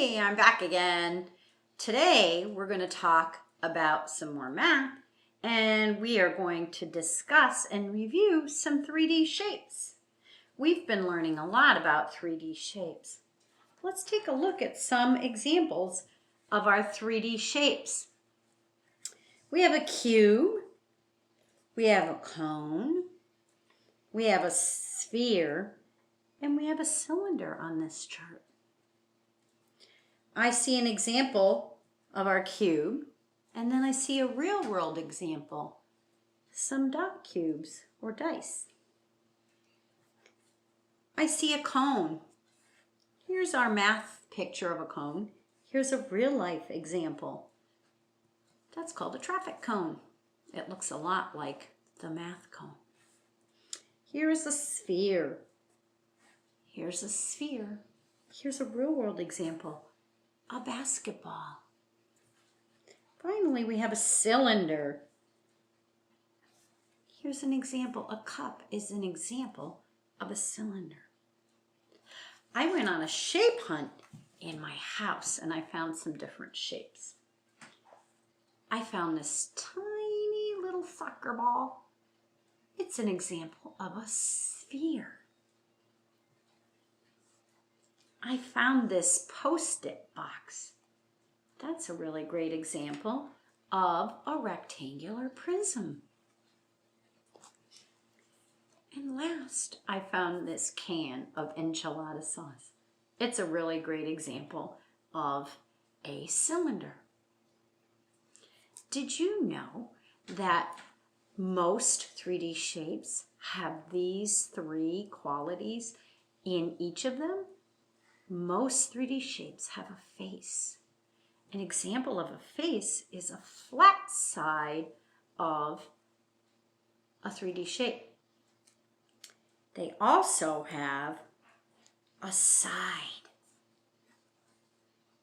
Hey, I'm back again. Today we're going to talk about some more math, and we are going to discuss and review some 3D shapes. We've been learning a lot about 3D shapes. Let's take a look at some examples of our 3D shapes. We have a cube, we have a cone, we have a sphere, and we have a cylinder on this chart. I see an example of our cube, and then I see a real world example, some dot cubes or dice. I see a cone. Here's our math picture of a cone. Here's a real life example. That's called a traffic cone. It looks a lot like the math cone. Here's a sphere. Here's a sphere. Here's a real world example. A basketball. Finally, we have a cylinder. Here's an example. A cup is an example of a cylinder. I went on a shape hunt in my house and I found some different shapes. I found this tiny little soccer ball. It's an example of a sphere. I found this Post-it box. That's a really great example of a rectangular prism. And last, I found this can of enchilada sauce. It's a really great example of a cylinder. Did you know that most 3D shapes have these three qualities in each of them? Most 3D shapes have a face. An example of a face is a flat side of a 3D shape. They also have a side.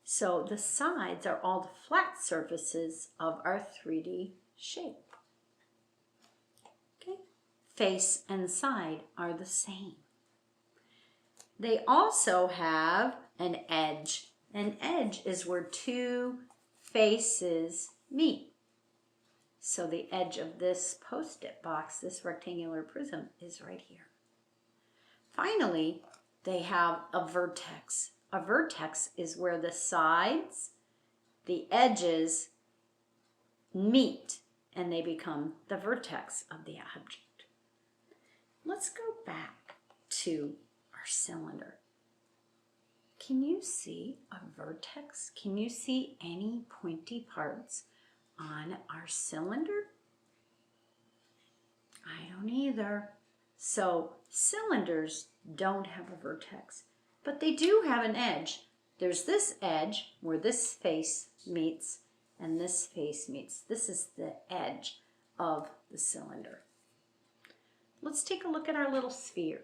So the sides are all the flat surfaces of our 3D shape. Okay? Face and side are the same. They also have an edge. An edge is where two faces meet. So the edge of this Post-it box, this rectangular prism, is right here. Finally, they have a vertex. A vertex is where the sides, the edges meet and they become the vertex of the object. Let's go back to our cylinder. Can you see a vertex? Can you see any pointy parts on our cylinder? I don't either. So cylinders don't have a vertex, but they do have an edge. There's this edge where this face meets and this face meets. This is the edge of the cylinder. Let's take a look at our little sphere.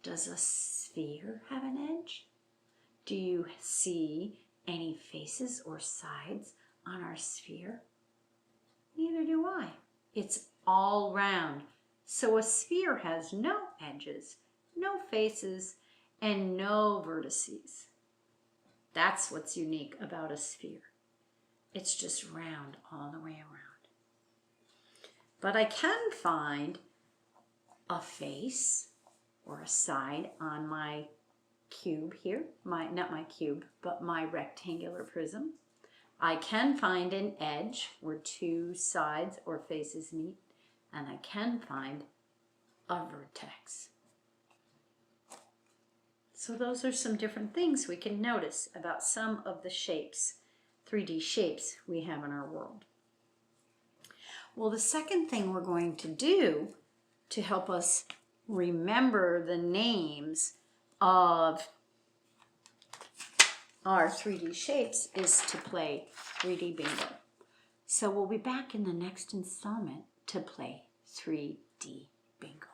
Does a sphere have an edge? Do you see any faces or sides on our sphere? Neither do I. It's all round. So a sphere has no edges, no faces, and no vertices. That's what's unique about a sphere. It's just round all the way around. But I can find a face or a side on my cube here, not my cube, but my rectangular prism. I can find an edge where two sides or faces meet, and I can find a vertex. So those are some different things we can notice about some of the shapes, 3D shapes we have in our world. Well, the second thing we're going to do to help us remember the names of our 3D shapes is to play 3D bingo. So we'll be back in the next installment to play 3D bingo.